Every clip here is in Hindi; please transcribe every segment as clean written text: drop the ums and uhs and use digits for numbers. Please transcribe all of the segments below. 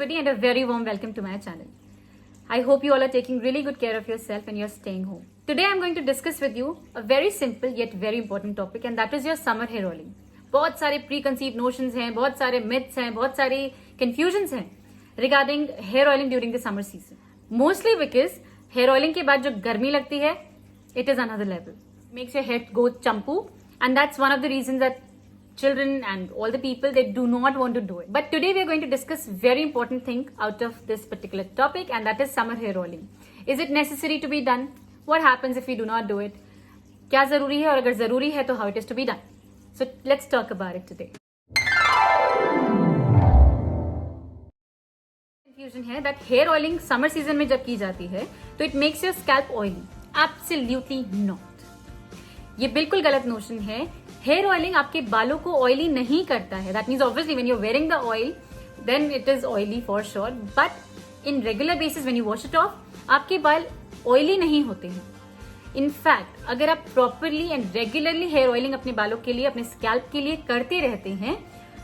everybody and a very warm welcome to my channel. I hope you all are taking really good care of yourself and you're staying home. Today I'm going to discuss with you a very simple yet very important topic and that is your summer hair oiling. बहुत सारे preconceived notions हैं, बहुत सारे myths हैं, बहुत सारे confusions हैं regarding hair oiling during the summer season. Mostly because hair oiling के बाद जो गर्मी लगती है, it is another level. Makes your head go champu and that's one of the reasons that children and all the people, they do not want to do it. But today we are going to discuss very important thing out of this particular topic and that is summer hair oiling. Is it necessary to be done? What happens if we do not do it? क्या जरूरी है और अगर जरूरी है तो how it is to be done? So let's talk about it today. Confusion है that hair oiling summer season में जब की जाती है तो it makes your scalp oily. Absolutely not. ये बिल्कुल गलत नोशन है. हेयर ऑयलिंग आपके बालों को ऑयली नहीं करता है. That means obviously when you are wearing the oil then it is oily for sure, but in regular basis when you wash it off आपके बाल ऑयली नहीं होते हैं. इनफैक्ट अगर आप properly and regularly hair oiling अपने बालों के लिए, अपने स्कैल्प के लिए करते रहते हैं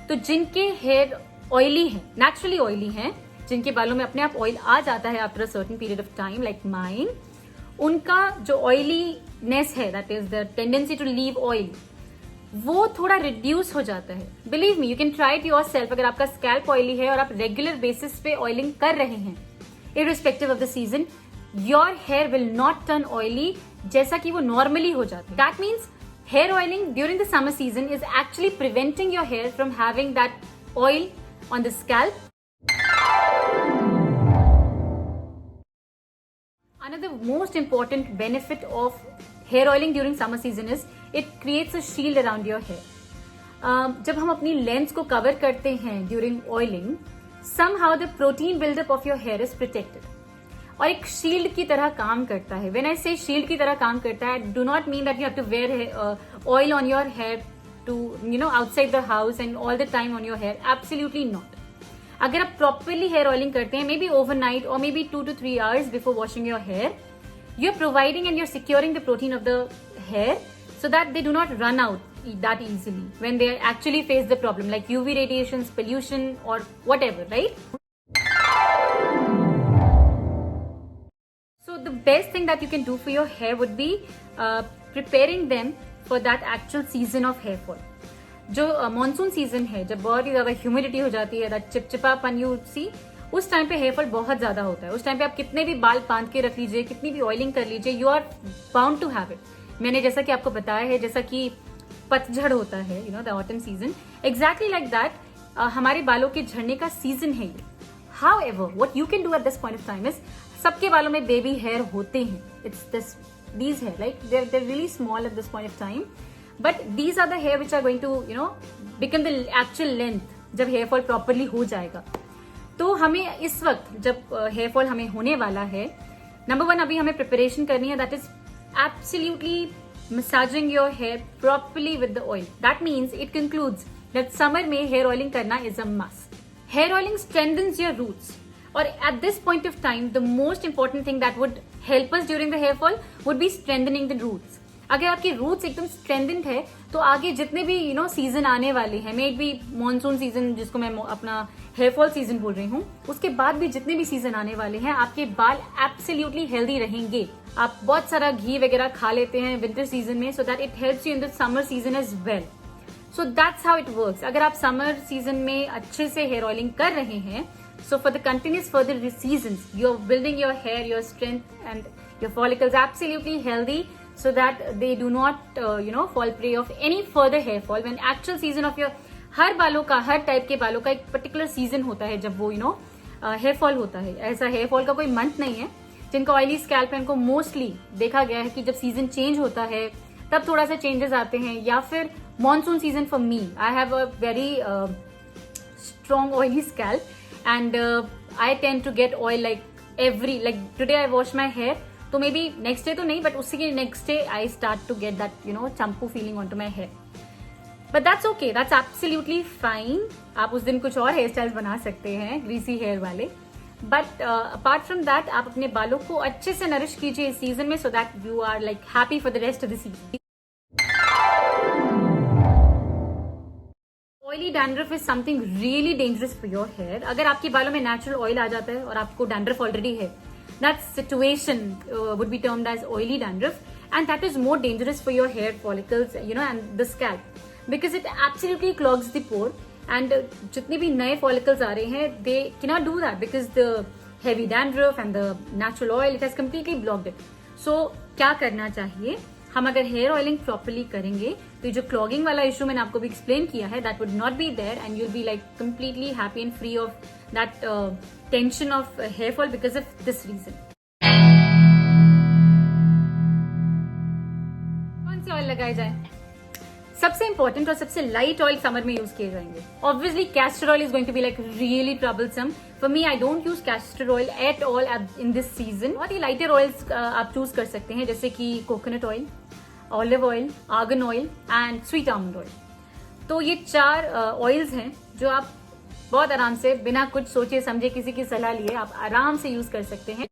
तो जिनके हेयर ऑयली है, नेचुरली ऑयली हैं, जिनके बालों में अपने आप ऑयल आ जाता है after a certain period of time like mine, उनका जो ऑयलीनेस है, that is the tendency to leave oil, वो थोड़ा रिड्यूस हो जाता है. Believe me, you can try it yourself. अगर आपका स्कैल्प ऑयली है और आप रेगुलर बेसिस पे ऑयलिंग कर रहे हैं, irrespective of the season, your hair will not turn oily जैसा कि वो नॉर्मली हो जाता है. That means hair oiling during the summer season is actually preventing your hair from having that oil on the scalp. Another most important benefit of hair oiling during summer season is it creates a shield around your hair. जब हम अपनी लेंस को कवर करते हैं during oiling, somehow the protein buildup of your hair is protected. और एक शील्ड की तरह काम करता है. When I say शील्ड की तरह काम करता है, I do not mean that you have to wear oil on your hair to outside the house and all the time on your hair. Absolutely not. अगर आप प्रॉपरली हेयर ऑयलिंग करते हैं, मे बी ओवरनाइट और may be 2 to 3 hours before washing your hair, you are providing and you are securing the protein of the hair so that they do not run out that easily when they actually face the problem like UV radiation, pollution और whatever, right? So the best thing that you can do for your hair would be preparing them for that actual season of hair fall. जो मॉनसून सीजन है, जब बहुत ही ज्यादा ह्यूमिडिटी हो जाती है, दैट चिपचिपापन यू सी, उस टाइम पे हेयर फॉल बहुत ज्यादा होता है. उस टाइम पे आप कितने भी बाल बांध के रख लीजिए, कितनी भी ऑयलिंग कर लीजिए, you are bound to have it. मैंने जैसा कि आपको बताया है, जैसा कि पतझड़ होता है, the autumn season, exactly like that हमारे बालों के झड़ने का सीजन है ये. However what you can do at this point of time is, सबके बालों में बेबी हेयर होते हैं. It's these hair like they're really small at this point of time. But these are the hair which are going to, become the actual length जब हेयर फॉल प्रॉपरली हो जाएगा. तो हमें इस वक्त जब हेयर फॉल हमें होने वाला है, नंबर 1 अभी हमें प्रिपरेशन करनी है, that is absolutely massaging your hair properly with the oil. That means it concludes that summer में हेयर ऑयलिंग करना is a must. Hair oiling strengthens your roots और at this point of time the most important thing that would help us during the hair fall would be strengthening the roots. अगर आपके रूट्स एकदम स्ट्रेंथन्ड है तो आगे जितने भी सीजन आने वाले हैं, मे बी मॉनसून सीजन जिसको मैं अपना हेयर फॉल सीजन बोल रही हूँ, उसके बाद भी जितने भी सीजन आने वाले हैं, आपके बाल एब्सोल्युटली हेल्दी रहेंगे. आप बहुत सारा घी वगैरह खा लेते हैं विंटर सीजन में, so that it helps you in the summer season as well. So that's how it works. अगर आप समर सीजन में अच्छे से हेयर ऑयलिंग कर रहे हैं, so for the continuous further seasons you're building your hair, your strength and your follicles absolutely healthy so that they do not fall prey of any further hair fall when actual season of your हर बालों का, हर टाइप के बालों का एक पर्टिकुलर सीजन होता है जब वो हेयर फॉल होता है. ऐसा हेयर फॉल का कोई मंथ नहीं है. जिनका ऑयली स्कैल्प है उनको मोस्टली देखा गया है कि जब सीजन चेंज होता है तब थोड़ा सा चेंजेस आते हैं, या फिर monsoon season. For me, I have a very strong oily scalp and I tend to get oil like today I wash my hair, तो मे बी नेक्स्ट डे तो नहीं, बट उसी के next day I start to get that shampoo feeling on to my hair. But that's okay, that's absolutely fine. आप उस दिन कुछ और हेयर स्टाइल्स बना सकते हैं ग्रीसी हेयर वाले, बट अपार्ट फ्रॉम दैट आप अपने बालों को अच्छे से नरिश कीजिए इस सीजन में, so that you are like happy for the rest of the season. Oily dandruff is something really dangerous for your hair. अगर आपके बालों में नेचुरल ऑयल आ जाता है और आपको डैंड्रफ ऑलरेडी है, that situation would be termed as oily dandruff, and that is more dangerous for your hair follicles, you know, and the scalp, because it absolutely clogs the pore. And जितने भी नए फॉलिकल्स आ रहे हैं, they cannot do that because the heavy dandruff and the natural oil, it has completely blocked it. So क्या करना चाहिए? हम अगर हेयर ऑयलिंग प्रॉपरली करेंगे तो ये जो क्लॉगिंग वाला इशू मैंने आपको भी एक्सप्लेन किया है, that would not be there and you'll be like completely happy and free of that tension of hair fall because of this reason. कौन से ऑयल लगाए जाए? सबसे इंपॉर्टेंट और सबसे लाइट ऑयल समर में यूज किए जाएंगे. Obviously castor oil is going to be like really troublesome. For me, I don't use castor oil at all in this season. बहुत ही लाइटर ऑयल्स आप चूज कर सकते हैं, जैसे कि coconut oil, olive oil, argan oil and sweet almond oil. तो ये 4 ऑयल्स हैं जो आप बहुत आराम से, बिना कुछ सोचे समझे, किसी की सलाह लिए, आप आराम से यूज कर सकते हैं.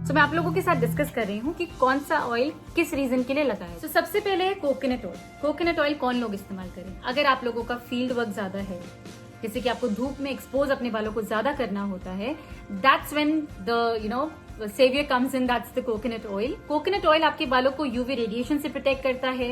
तो मैं आप लोगों के साथ डिस्कस कर रही हूँ कि कौन सा ऑयल किस रीजन के लिए लगाए. तो सबसे पहले है कोकोनट ऑयल. कोकोनट ऑयल कौन लोग इस्तेमाल करें? अगर आप लोगों का फील्ड वर्क ज्यादा है, जैसे कि आपको धूप में एक्सपोज अपने बालों को ज्यादा करना होता है, that's when the savior comes in, that's the coconut oil. Coconut oil आपके बालों को यूवी रेडिएशन से प्रोटेक्ट करता है.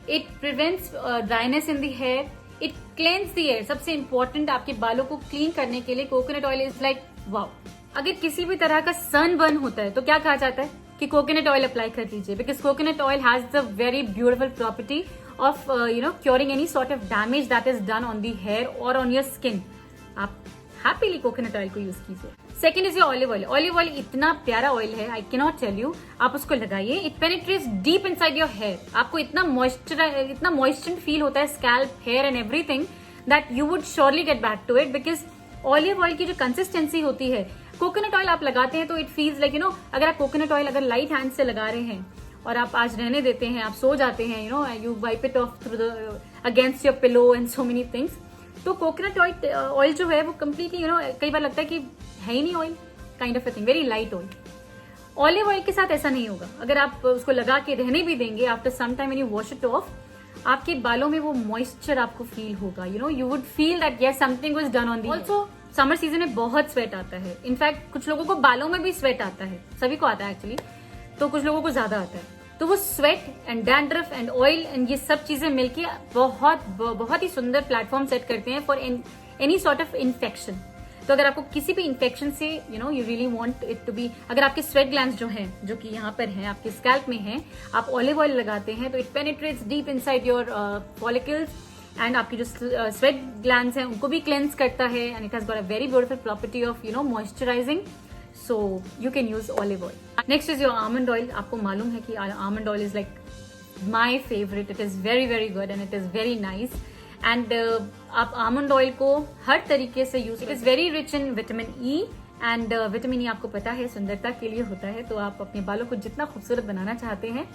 It prevents dryness in the hair. It cleanse the hair. सबसे इंपॉर्टेंट, आपके बालों को क्लीन करने के लिए coconut oil is like wow. अगर किसी भी तरह का सन बर्न होता है तो क्या कहा जाता है कि कोकोनट ऑयल अप्लाई कर लीजिए, because coconut oil has the very beautiful property of curing any sort of damage that is done on the hair और ऑन योर स्किन. आप हैप्पीली कोकोनट ऑयल को यूज कीजिए. Second is your olive oil. Olive oil इतना प्यारा ऑयल है, I can not tell you. आप उसको लगाइए, it penetrates deep inside your hair. आपको इतना मॉइस्चर फील होता है, scalp, hair and everything, that you would surely get back to it, because olive oil की जो कंसिस्टेंसी होती है, कोकोनट ऑयल आप लगाते हैं तो इट फील्स लाइक अगर आप कोकोनट ऑयल अगर लाइट हैंड से लगा रहे हैं और आप आज रहने देते हैं, आप सो जाते हैं, you wipe it of through the against your pillow and so many things. तो कोकोनट ऑयल जो है वो कम्प्लीटली कई बार लगता है कि है ही नहीं oil, kind of a thing, very light oil. Olive oil के साथ ऐसा नहीं होगा. अगर आप उसको लगा के रहने भी देंगे, after some time when you wash it off, आपके बालों में वो मॉइस्चर आपको फील होगा. You would feel that yes something was done on the. Also summer season में बहुत स्वेट आता है. इनफैक्ट कुछ लोगों को बालों में भी स्वेट आता है, सभी को आता है एक्चुअली, तो कुछ लोगों को ज्यादा आता है. तो वो sweat and dandruff and oil and ये सब चीजें मिलके बहुत ही सुंदर प्लेटफॉर्म सेट करते हैं for any sort of infection. तो अगर आपको किसी भी इन्फेक्शन से you really want it to be, अगर आपके स्वेट ग्लैंड्स जो हैं, जो कि यहाँ पर हैं, आपके स्कैल्प में हैं, आप ऑलिव ऑयल लगाते हैं तो it penetrates deep inside your follicles and आपकी जो स्वेट ग्लैंड्स हैं उनको भी क्लेंस करता है. And it has got a very beautiful property of moisturising. So you can use olive oil. Next is your almond oil. आपको मालूम है कि almond oil is like my favourite. It is very very good and it is very nice. And आप आमंड ऑयल को हर तरीके से use, it is very rich in vitamin E and vitamin E आपको पता है सुंदरता के लिए होता है. तो आप अपने बालों को जितना खूबसूरत बनाना चाहते हैं,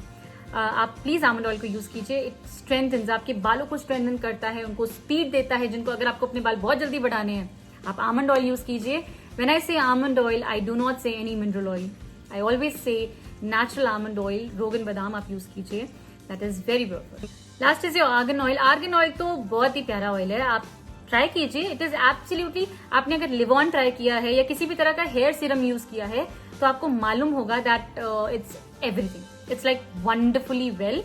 आप प्लीज आमंड ऑयल को यूज कीजिए. इट स्ट्रेंथन्स, आपके बालों को स्ट्रेंथन करता है, उनको स्पीड देता है. जिनको अगर आपको अपने बाल बहुत जल्दी बढ़ाने हैं, आप आमंड ऑयल यूज कीजिए. When I say almond oil, I do not say any mineral oil. I always say natural almond oil, रोगन बादाम आप यूज कीजिए. That is very beautiful. Last is your argan oil. Argan oil तो बहुत ही प्यारा ऑयल है, आप ट्राई कीजिए. इट इज एब्सोल्युटली, आपने अगर लिवॉन ट्राई किया है या किसी भी तरह का हेयर सीरम यूज किया है तो आपको मालूम होगा that it's everything. It's like wonderfully well.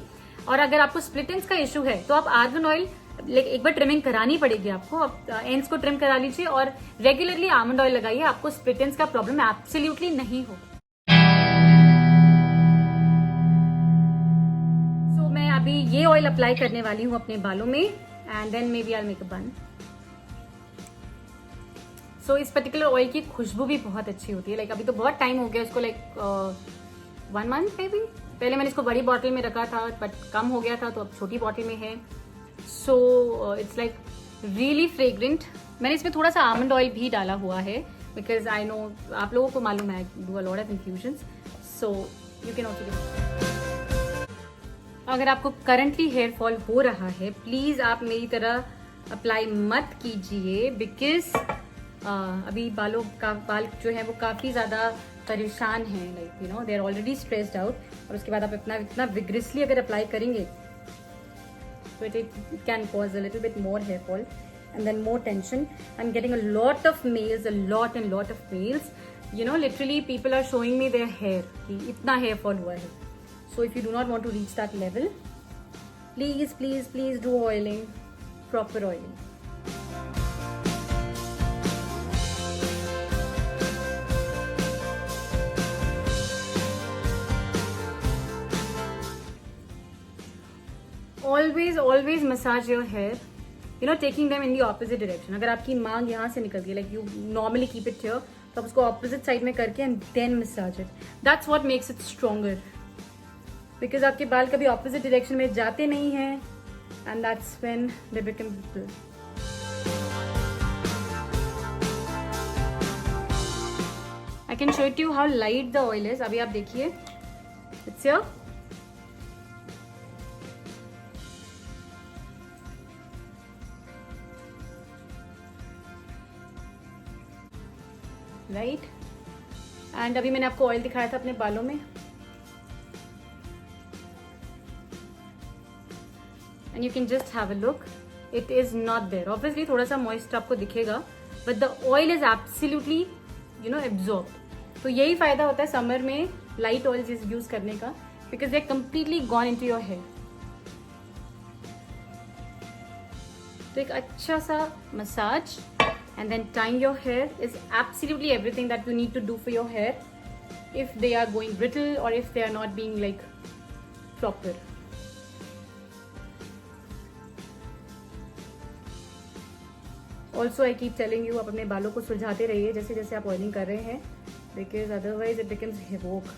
और अगर आपको स्प्लिट एंड्स का इशू है तो आप आर्गन ऑयल एक बार ट्रिमिंग करानी पड़ेगी आपको. आप एंड्स को ट्रिम करा लीजिए और रेगुलरली आमंड ऑयल लगाइए. आपको स्प्लिट एंड्स का प्रॉब्लम एब्सोल्युटली नहीं होगा. सो मैं अभी ये ऑयल अप्लाई करने वाली हूँ अपने बालों में and then maybe I make a bun. So इस पर्टिकुलर ऑयल की खुशबू भी बहुत अच्छी होती है. लाइक अभी तो बहुत टाइम हो गया इसको, लाइक 1 month मे बी. पहले मैंने इसको बड़ी बॉटल में रखा था बट कम हो गया था तो अब छोटी बॉटल में है. So it's like really fragrant. मैंने इसमें थोड़ा सा आमंड ऑयल भी डाला हुआ है बिकॉज आई नो आप लोगों को मालूम है, do a lot of infusions. So you can also. अगर आपको करंटली हेयर फॉल हो रहा है, प्लीज आप मेरी तरह अप्लाई मत कीजिए बिकॉज अभी बालों का बाल जो है वो काफी ज्यादा परेशान हैं. Like they are already stressed out. और उसके बाद आप इतना विग्रेसली अगर अप्लाई करेंगे but it can cause a little bit more hair fall and then more tension. I'm getting a lot of mails, a lot of mails. You know, literally people are showing me their hair कि इतना hair fall हुआ है. So if you do not want to reach that level, please do oiling, proper oiling. Always massage your hair, you know, taking them in the opposite direction. अगर आपकी मांग यहाँ से निकलती है, like you normally keep it here, तो आप उसको opposite side में करके and then massage it. That's what makes it stronger. Because आपके बाल कभी opposite direction में जाते नहीं हैं, and that's when they become brittle. I can show it to you how light the oil is. अभी आप देखिए, it's here. राइट एंड अभी मैंने आपको ऑयल दिखाया था अपने बालों में, and you can just have a look. It is not there. Obviously थोड़ा सा मॉइस्ट आपको दिखेगा, but the oil is absolutely you know absorb. तो यही फायदा होता है समर में लाइट ऑयल यूज करने का, because they are completely gone into your hair. तो एक अच्छा सा massage and then tying your hair is absolutely everything that you need to do for your hair if they are going brittle or if they are not being like proper. Also I keep telling you, आप अपने बालों को सुलझाते रहिए जैसे जैसे आप ऑयलिंग कर रहे हैं, because otherwise it becomes havoc.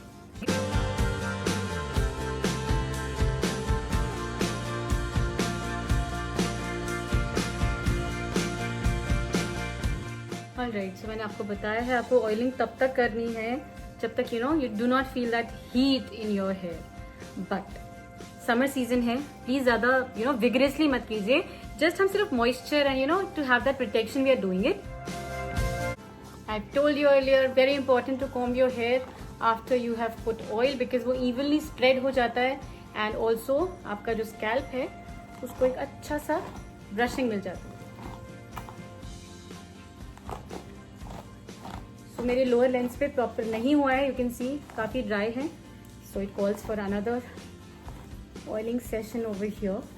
Alright, so मैंने आपको बताया है आपको ऑयलिंग तब तक करनी है जब तक you know you do not feel that heat in your hair. But summer season है, प्लीज ज्यादा यू नो विगरसली मत कीजिए. जस्ट हम सिर्फ moisture and you know to have that protection we are doing it. I told you earlier, very important to comb your hair after you have put oil, because वो इवनली स्प्रेड हो जाता है एंड ऑल्सो आपका जो स्कैल्प है उसको एक अच्छा सा ब्रशिंग मिल जाता है. तो मेरे लोअर लेंस पे प्रॉपर नहीं हुआ है, यू कैन सी काफ़ी ड्राई है. So it calls for another oiling session over here.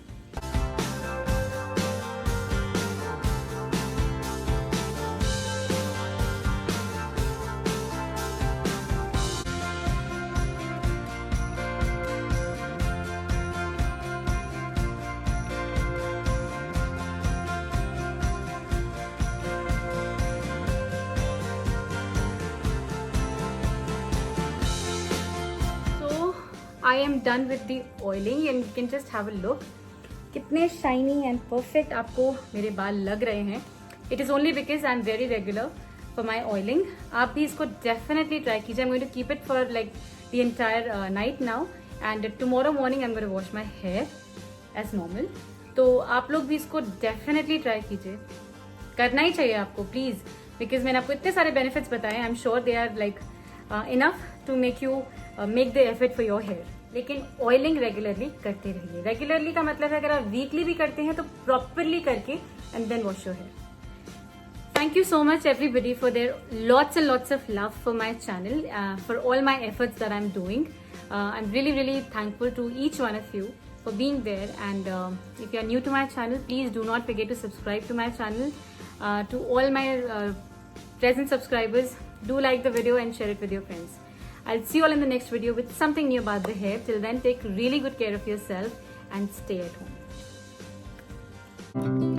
I am done with the oiling and you can just have a look. कितने shiny and perfect आपको मेरे बाल लग रहे हैं. It is only because I am very regular for my oiling. आप भी इसको definitely try कीजिए. I'm going to keep it for like the entire night now and tomorrow morning I'm going to wash my hair as normal. तो आप लोग भी इसको definitely try कीजिए. करना ही चाहिए आपको प्लीज, बिकॉज मैंने आपको इतने सारे बेनिफिट्स बताए. I am sure they are like enough to make you make the effort for your hair. लेकिन ऑयलिंग रेगुलरली करते रहिए. रेगुलरली का मतलब है अगर आप वीकली भी करते हैं तो प्रॉपरली करके and then wash your hair. Thank you so much everybody for their lots and lots of love for my channel, for all my efforts that I'm doing. I'm really thankful to each one of you for being there, and if you are new to my channel, please do not forget to subscribe to my channel. To all my present subscribers, do like the video and share it with your friends. I'll see you all in the next video with something new about the hair. Till then, take really good care of yourself and stay at home.